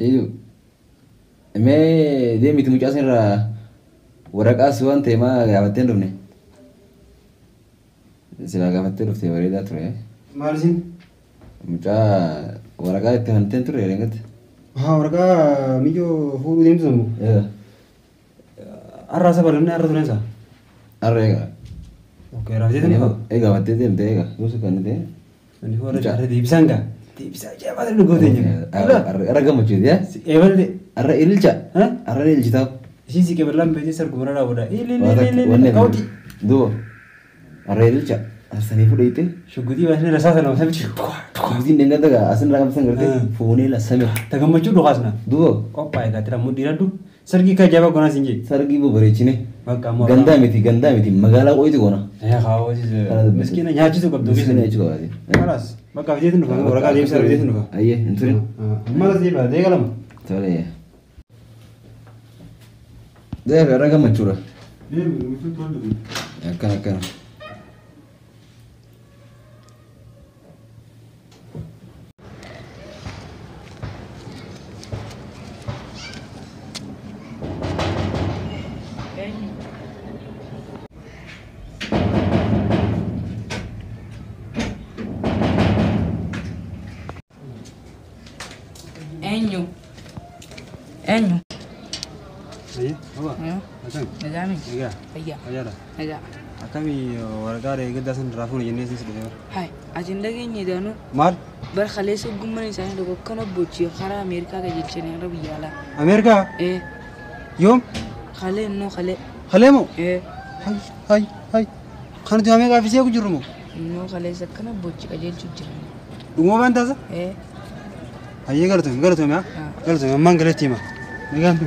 Iyo. Dia miti mucaa sanirraa waraqaas waan ta'e maa gaafattee hin dhufne. Silaa gaafattee dhuftee bareedaa ture. Maal isin? Mucaa waraqaa itti hantee ture reengatti. Waraqaa miyyoo fuudhuu deemtu sammuu? Har'aa isa bal'inni har'a turen isaa? Har'a eegaa. Okkee raaftee deemte? Gaafattee deemte eegaa. Gosa kan ta'e. Inni warra deebisaan gaa? Deebisaa jabaa ta'e dhugootee jira. Har'a gammachuuti yaa? Eebalte. Har'a ililcha. Har'a ililchitaaf. Isin si kebelaan beektii sargumara raawwadha. Wanne duuba. Har'a ililcha. Arsanii fudhayte. Shuggutii baasnee rasaa sana samichi. Shuggutiin deengata gaa asin raaqamsan gartee fuunee lasame. Tagammachuu dhugaasna. Duuba. Qophaa'e gaatira mudhiiradhu. Sargii kan jabaa goonaa siin jee. Sargii bareechine. Bakka ammoo. Gandaa miti magaalaa qoyti goona. Miskiina nyaachisu qabdu. Miskiina nyaachisu qabdu. Malas bakka fideetiin dhufa waraqaa deebisa fideetiin dhufa. Ayyee hin turin. Malas deebi'a deegalama. Tole. Deebi har'a gammachuudha. Akkana. Enyo. Aye, apa? Asal. Negami. Ega. Iya. Ayara. Ega. Akami warga ada yang dasan rafun jenis ini sudah. Hai, ajin lagi ni danu. Mal? Berkhalis gumman saya dogo kana boci khara Amerika ka jilchene rabi yala. Amerika? Yom? Khale no khale. Khale mo? Hai. Kan tu Amerika visi aku jurumu. No khale sakana boci ka jilchu jiran. Dungo banta sa? Aye galutum ya. Galutum mangalati ma. Negantu.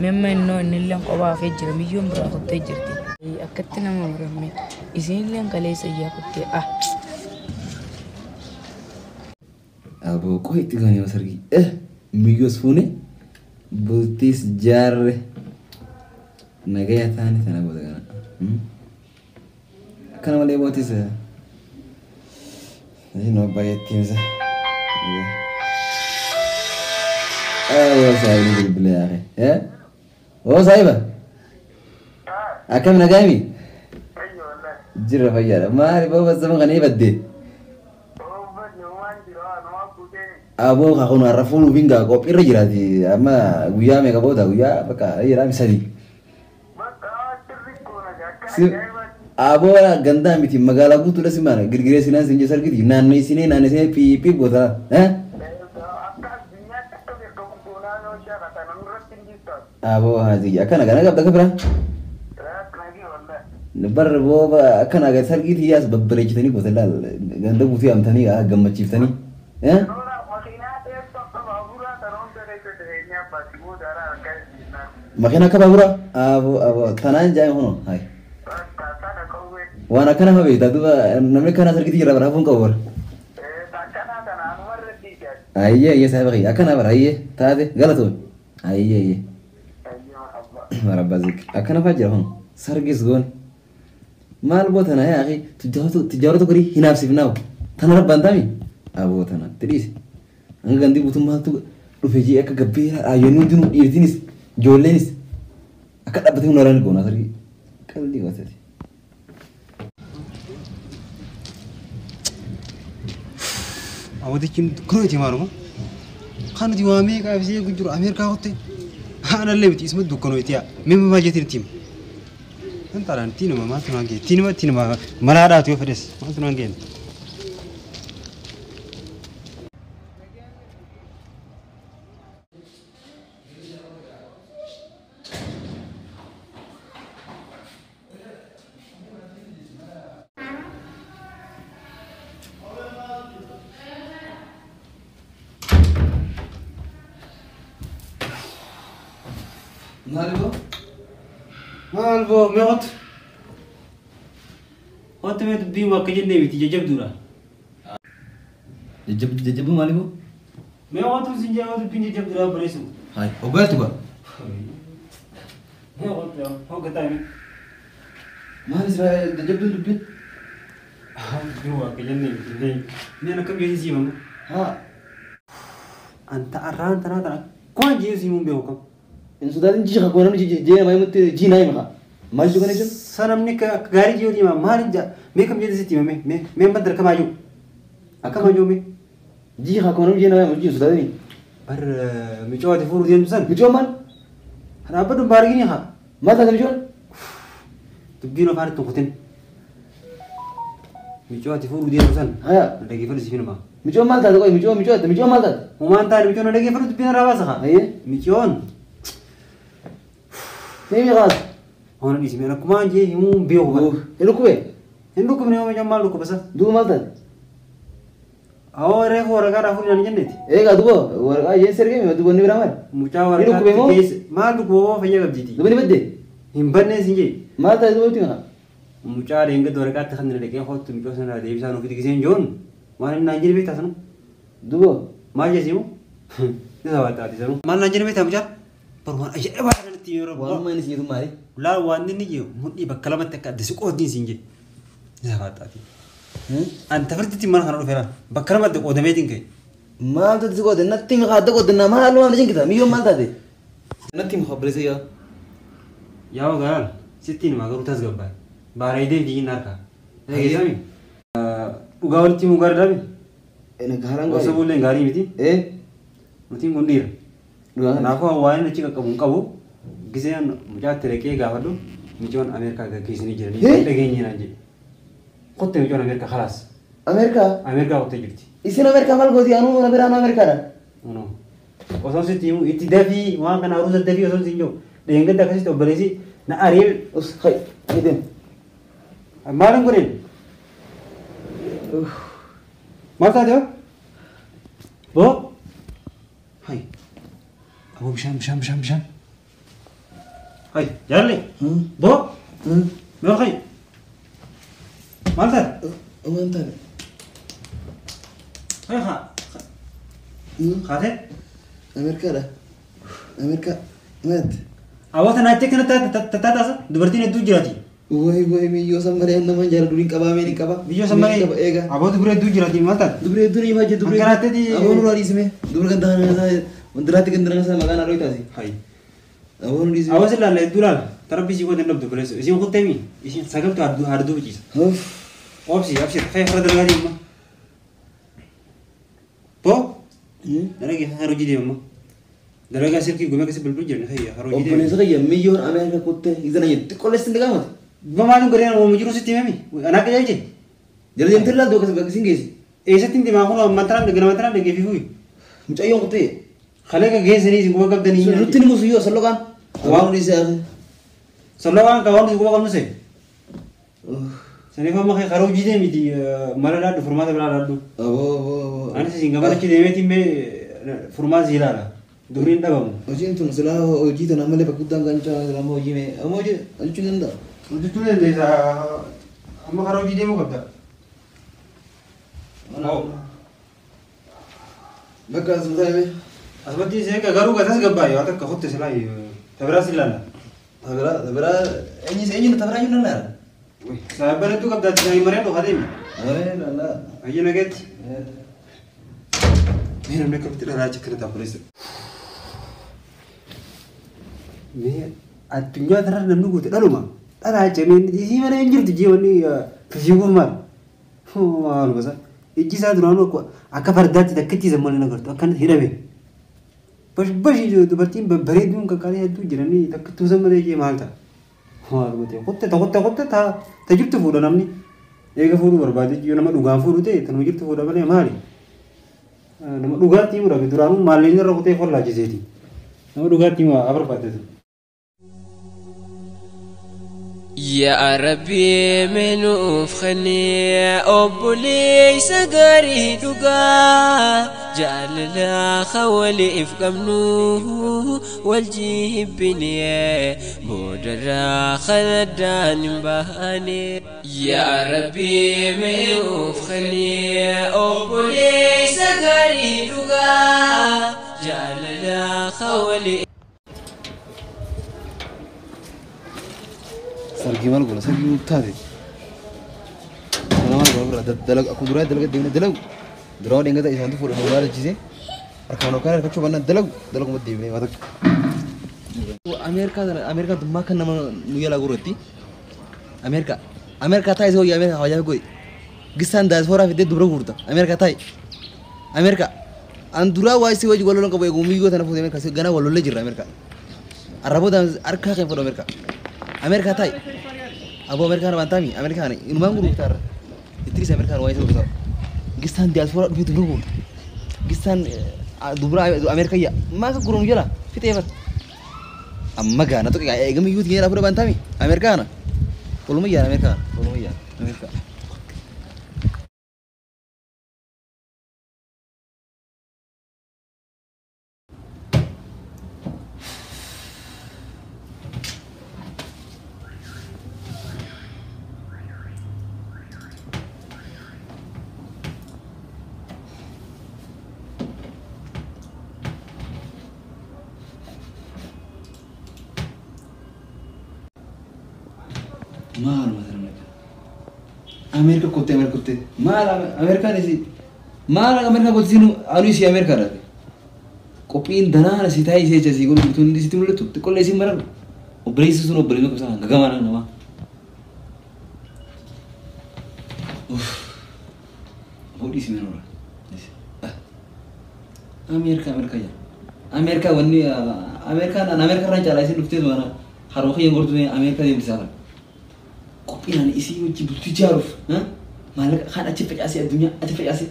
Memma no nillan qoba fe jira miyum bra qotte jirti. Akkatina ma muramme. Isin illan kale sayya qotte Abo qoyti gani wasargi. Miyos fune. Bultis jarre. Nagaya tani tana boda gana. Kana wale botis. No bayetimize. Sahibi بالله يا هو صايبه أكمل نجامي أيوة والله جرى فيا ما أعرف بابا الزمن غني بدي أبو خاون عرفون وبينجا كوب إرجعتي أما ويا ميكا بودا ويا بكا أي رامي سدي أبو غندا ميتي مقالة قلت له سمعنا غير سنان سنجي سرقتي ناني سنين بي بودا Abo haji akana gana gab dakabra Nabar boba akana ga sargi tiyas babbare kitani ko talal ganda buti amtani ga gammachiftani Makina ka babura abo tanan jay hono hay Wana kana mabe daduba namne kana sargi tiyara barafun ka war Ayye sahibi akana bar ayye taade galato ayye مربازك أكنا فاجر هون سرقس قون ما البوتنا يا أخي تجارته كري هنا في ناو تنا رب بندامي أبوتنا تريس أنا عندي بوتو ما تو رفيجي أكا كبيرة أيونو دينو إيرتينيس جولينيس أكاد أبتهم نوران قونا سرقي كل دي واسدي أودي كم كروتي مارو خانو ديوامي كافيزي كجرو أمريكا هوتي أنا اللي بتي اسمه دكانويتيا مين ما جت التيم أنت ران تينو ما تنانجي تينو ما مرارات يفرس ما تنانجي مالبو ميوت وانت ما تبدي ما كجنة بيتي ججب دورا ججب مالبو ميوت وزنجا وانت بيني ججب دورا بريسو هاي وقالت بقى ميوت هو قتامي ما نسرع ججب دورا جوا كجنة بيتي أنا كم جدي زيمم أنت أران ترى كون جيسي مو بيوكم إن سودان جي خا كونام جي ما يمت جي نايم خا ما يسوق نيشن سنمني كغاري جيو ما رجع ميكم جيد ستي مي بدر كما جو أكما جو مي جي خا كونام جي نايم جي سوداني بر ميجوا تفور دين بسن ميجوا مال أنا بدو بارجيني خا ما تاك ميجوا تبدينه فارت تقطن ميجوا تفور دين بسن هيا ندقي فرز فينا ما ميجوا مال تاك ميجوا مال تاك وما أنت ميجوا ندقي فرز بينا رواس خا هيا ميجوا تيمي غاز هون اسمي أنا كمان جي يمون بيو إلو كوي إنه كم يوم جمال لكم بس دو مال تاك أو ريفو رجع رفول يعني جنتي إيه قادو ورقة يسير كم دو بني برامر مجاور إنه كم يوم كيس ما لكم فيا قبضتي دو بني بدي هم بني سنجي مال تاك دو بني مجاور إنك دورك تخن لك يا خود مجاور سنة ديب سانو في تكسين جون ما ننجر بيت أصلا دو ما جزيمو ده هو تاتي سانو ما ننجر بيت مجاور perempuan aja banget nanti orang Walaupun main situ mari lah wandi nih yo mudi bakal mati kat desuk odin sinje ya tadi anta berarti timman kan ufera bakal mati odametin kai mal tadi suka ada nanti mah ada kok nama lu ada jeng kita miyom mal tadi nanti mah beli sih ya ya ogal sitin mah garutas gabbar barai deh di narka ya gitu mi ugawal tim ugar dami enak garang gak usah boleh gari miti mesti mundir Naku awalnya cika kabu gisnya mujat terkei gawat tu, mijuan Amerika ke gisni jadi, kita gini aja. Kau temu mijuan Amerika kelas. Amerika kau terjadi. Isin Amerika mal kau tianu mana berana Amerika dah? Ono. Osam si timu itu Devi, wah kan harus Devi osam sinjo. Dengan kita kasih tu berisi, na Ariel, Us, hai, ini. Malam kurin. Masa tu? Bo? Hai. Abu Bisham. Hai, jalan ni. Bo? Mereka hai. Mantar. Mantar. Hai ha. Kade? Amerika dah. Amerika. Mat. Awak nanti kena tata sah. Dubartin itu jirati. Woi, miyo sama dia nama jalan during kaba meni kaba. Miyo sama dia. Ega. Awak dubar itu jirati mantar. Dubar itu ni macam dubar. Angkat hati di. Awak nurari isme. Dubar kan tahan saya. Menderati kendaraan saya makan aroy tadi. Hai. Awak nurari isme. Awak selalu ledural. Tapi sih kau tendap tu beres. Isi kau temi. Isi sagam tu hardu biji. Obsi. Saya harus dergani mah. Po? Deragi harus jadi mah. Deragi hasil ki guna kasih belum jadi. Hai harus jadi. Opini saya milyon Amerika kutte. Izan aja. Kolej sendiri kamu. Bagaimana kalian mau menjurus itu mami? Anak aja je. Jadi yang terlalu dua kasih singgis. Setin di mana mantaran dengan kefiui. Macam yang kutte. Kalau ke gas ni sih gua kau tadi. Rutin musuh yo selalu kan. Awak ni saya. Selalu kan kawan tu gua kamu sih. Saya ni kamu kayak karo jadi miti mana dah format berada tu. Ane sih nggak mana ciri meti me format zila lah. Durin dah kamu. Oji itu selalu oji itu nama lepas kutang kanca selama oji me. Amo oji oji nanda. Oji tu ni desa. Kamu karo jadi mau kata. Oh. Bagus sebentar me. Asbati saya ke garu kata segala ya, atau kau terus lagi. Terberasi lah. Ini tabra ini nana. Wih, saya baru tu kata jadi mana tu hadim. Nana. Aja naget. Ini mereka tidak raja kereta polis. Ini atunya terang dan nunggu tidak lama. Raja ni isi mana yang jadi jiwa ni fisiku mal. Wah, lu pasal. Iji saya dulu anu aku perda tidak keti zaman ni nak akan hidup. Bas itu tu berarti berbeda dengan kalian itu jadi tak ketu zaman lagi mahal tak. Wah, betul. Kota ta tajib tu furu namni. Ega furu berbeda. Jadi nama dugaan furu tu, tanpa tajib tu furu apa ni mahal. Nama dugaan timu rapi duranu malingnya rokok teh kor lagi jadi. Nama dugaan timu apa pada tu? يا ربي من أفخني أبولي سجاري دقا جعل لا خولي إفقمنوه والجيب بني بودرا خلدان بهاني يا ربي من أفخني أبولي سجاري دقا جعل لا خولي Sargi malu kalau sargi utah deh. Kalau malu kalau dalag aku durang dalag dengan dalag. Durang dengan tak isman tu foto dua ada cize. أركانه كان كشوف أنا دلق مدي بني هذا أمريكا ما كان نيلا غورتي أمريكا تاي زوجي أمريكا هواجه قوي قصان داسورا في دبر غورتا أمريكا تاي أمريكا أندورا وايسي وجه قالوا لهم كبي قومي يقول أنا فوز أمريكا سجنا ولا لجرا أمريكا الربو ده أركا كيف فلو أمريكا تاي أبو أمريكا أنا بنتامي أمريكا أنا إنه ما نقول ترى إتريس أمريكا وايسي وجه قصان داسورا في دبر غور قصان دبرا أمريكا يا ما كقولون يلا في تيفر أما كان أتوقع إيه كم يوت كيني أفرا بنتامي أمريكا أنا كلهم يا أمريكا مال مثلا أمريكا كوتة مال أمريكا نسي مال أمريكا كوتة سينو أنوي أمريكا رأي كوبين دنا نسي تاي سي جسي كون بتون دي سي تملو تقول لي سي مرة وبريس سونو برينو كسان نعمانا نما هودي سي منورا أمريكا وني أمريكا رانجا لايسي نفتي وانا هروخي ينقردوني أمريكا دي مسافر kopiin ani isii wajji bultii ijaaruuf maallaqa kan achi facaasee addunyaa achi facaasee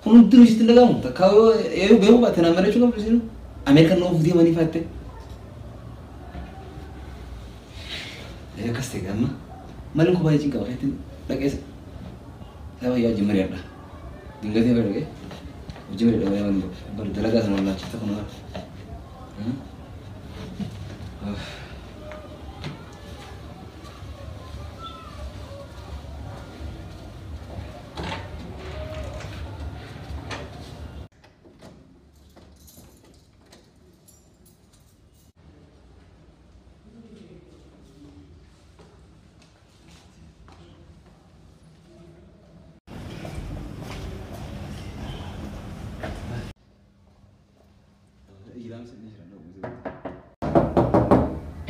kun hundinuu isitti dhagahamu takka yoo beeku baate naa marachuu qabdu isiinu Ameerikaan nama of deemanii faatte akkas ta'e amma malin ko baay'ee cinqaba keetiin dhaqeessa sababa yaa hojii mari'adha dingatee bira dhaqee hojii mari'adha baay'ee bari dalagaa sana wallaachifta kun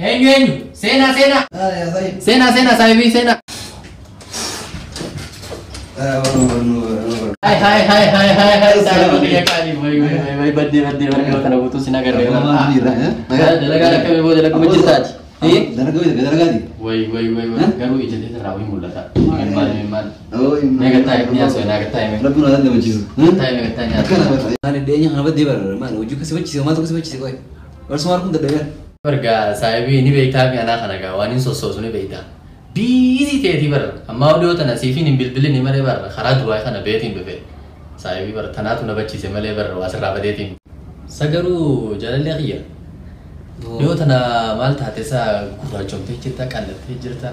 Enyu, sena. Sena, sahibi sena. Hai, sahibi dia kali, boy, badde, kana butuh sina garre. Dalaga kami bo dalaga majita. dalaga di. Woi, garu ijete terawi mulata. Iman. Oh, mega time ni aso na time. Rabbu na dalla majizu. Time mega time. Ani denya hana badde bar man uju kasi wacci ma to kasi wacci koy. Warsumar kun da dagar. Warga sahibi ni beita mi anak anak gawanin soso ni beita. Busy tadi bar. Amma audio tanah sifin imbil ni mare bar. Kharad dua kana betin bebe. Sahibi bar tanah tu na bacci se male bar wasra badetin. Sagaru jalan lagi. Dia tanah mal tahte sa kurajom te cerita kandat te cerita.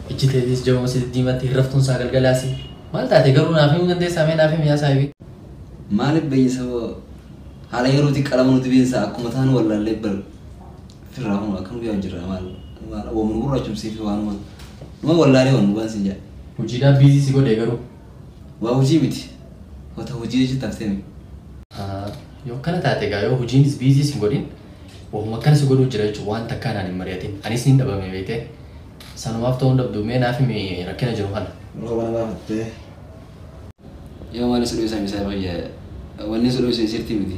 Ijite dis jauh masih di mati raftun sagal galasi. Mal tahte garu nafim gande same nafim ya sahibi. Malik bayi sabo. Halai roti kalamu tu bisa aku matan wala lebar. Firahun akan biar jerah mal. Wamun kurajom sifi wanu. Ma wala le wanu ban sinja. Ujida busy sih kau degaru. Wa uji biti. Wata uji aja tafsemi. Yo kana tahte gayo ujin is busy sih godin. ومكان سجودو جريج وان تكان عن مريتين أنا سنين دبا ميته سنوات تون دب دومي نافي مي ركنا جروحنا. والله أنا ما فهمت. يوم أنا سلوي سامي سامي يا واني سلوي سير تيمدي.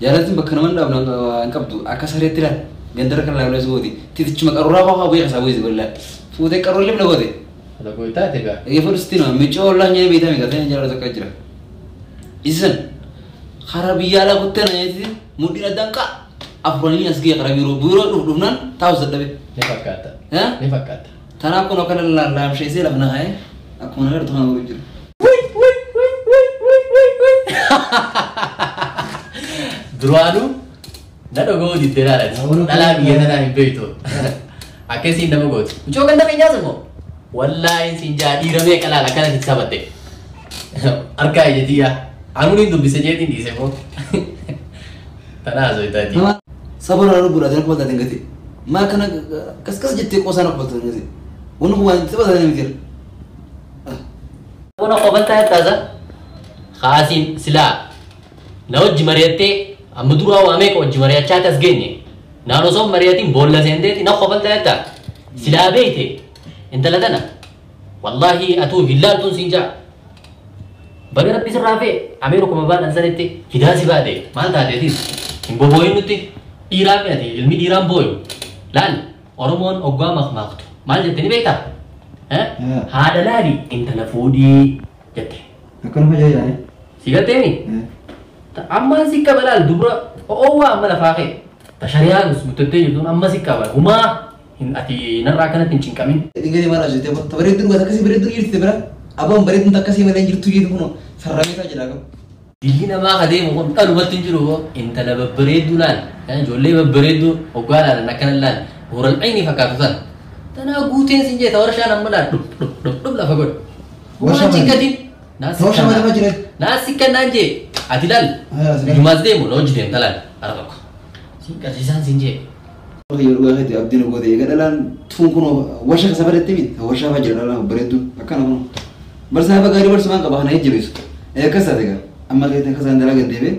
يا راتين بكرة من دابنا انكبدو أكسرت ترى جندر كلا ولا زودي تيجي تشمك أروح وها بيا سوي زي ولا فودك أروح لي بلغودي. هذا كوي تاتيكا. إيه فلسطين ميجو الله نيجي بيتا ميكا تاني جالس كاجرا. إذن خرابي على كتير نيجي مدير دانكا. Afroni asgi karena biro dunan tahu sedap. Nifak kata. Ya? Nifak kata. Tanah aku nak dalam sesi lah benar ya. Aku nak tuh nggak urut. Wih. Druanu, dah dogo di terara. Dalam dia dalam itu. Akhirnya sih nama gue. Coba kan tapi nyasa mo. Wallahi sih jadi ramai kalau akan kita sahabat deh. Arkai jadi ya. Angin itu bisa jadi di sini mo. Tanah so itu tadi. Sabar lalu bulan aku datang ke Ma kana kas jette ko sana ko to ngi. Wono ko wan taba da mikir. Wono ko banta taza. Khasin sila. نوجي مريتي أمدورا واميك وجي مريت شاتس جيني نانو صوم مريتين بولا زيندتي نخبل تاتا سلا بيتي انت لدنا والله أتو هلال تنسينجا بغير ربي سرافي أميركم مبان أنزلتي هداسي بعدي ما تادي إن بوبوين نتي إيران ياتي علمي إيران بويو لان أورمون أقوى مخماقتو ما جتني بيتا ها هذا لاري انت نفودي جتي أكون ما جاي يعني سيغتيني أما سيكا بلال دبرا أوه أما لفاقي تشريعا متتي يدون أما سيكا بلال هما إن أتي نرى كانت تنشين كامين إنجلي ما راجع تبى تبريد دون بس كسي بريد دون يرتي برا أبغى بريد دون تكسي ملين يرتو يدو كنو سرامي تاج لكم دلنا ما خدي مكون أنا بتنجرو أنت لا ببريد دولان يعني جولي ببريد دو وقال أنا نكنا لان هو العين فكارتان تنا قوتين سنجة تورشان أما لا دب لا فقول ورشة ما جريت ناس كان نانجي أتلال يمازديمو نوجدين تلال أرقك سينك سيسان سنجة واحد أبدين وقوده يقول الآن تفون كنو وشة سبرت تبي وشة فجر الله بريدو أكنا كنو برسها بقاري برسمان كباهنا يجيبس كسر تيجا أما كده كسر دلقة ديبه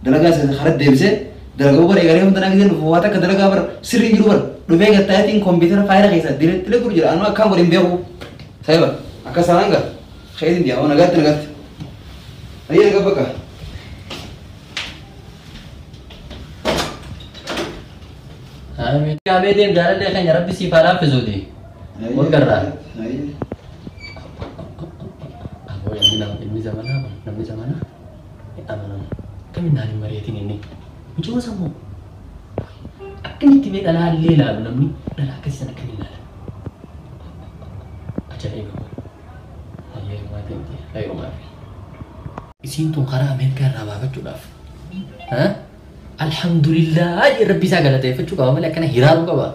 دلقة سخرت ديبسه دلقة بور يقاري هم تناقضين فواتا كدلقة بر سري جروبر نبيعك تايتين كمبيوتر فاير كيسا دير تلقوا جرا أنا كم بريم بيعو سايبا أكسر عنك خيرين ديا أنا قات أيه كبكة آمين كامل دين جارل ليه خن يربي سيفارا في زودي وقرر أبو يا نبي زمانه أمانه كم ناري مريتين إني مجوا سمو أكني تبي أنا الليلة بنمني لا كسي أنا كمل لا أجاي بقول أيه ما تنتي أيه ما في إسين تنقرأ من كرنا ما بتشوف ها الحمد لله يا ربي ساقلته فتشو كوا ملك أنا هيرارو كوا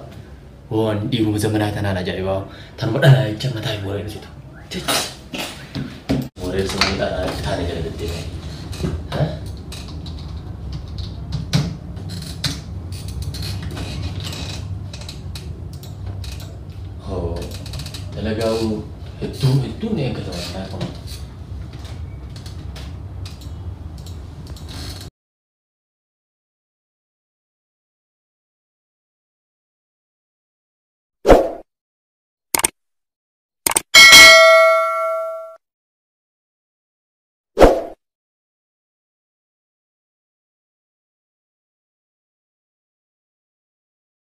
وان ديو مزمنات أنا لا جاي باو تنمر أنا إيش ما تاي موري نسيتو موري سمي أنا ثاني جاي بدي ها هو تلاقوا هتو نيجا تمام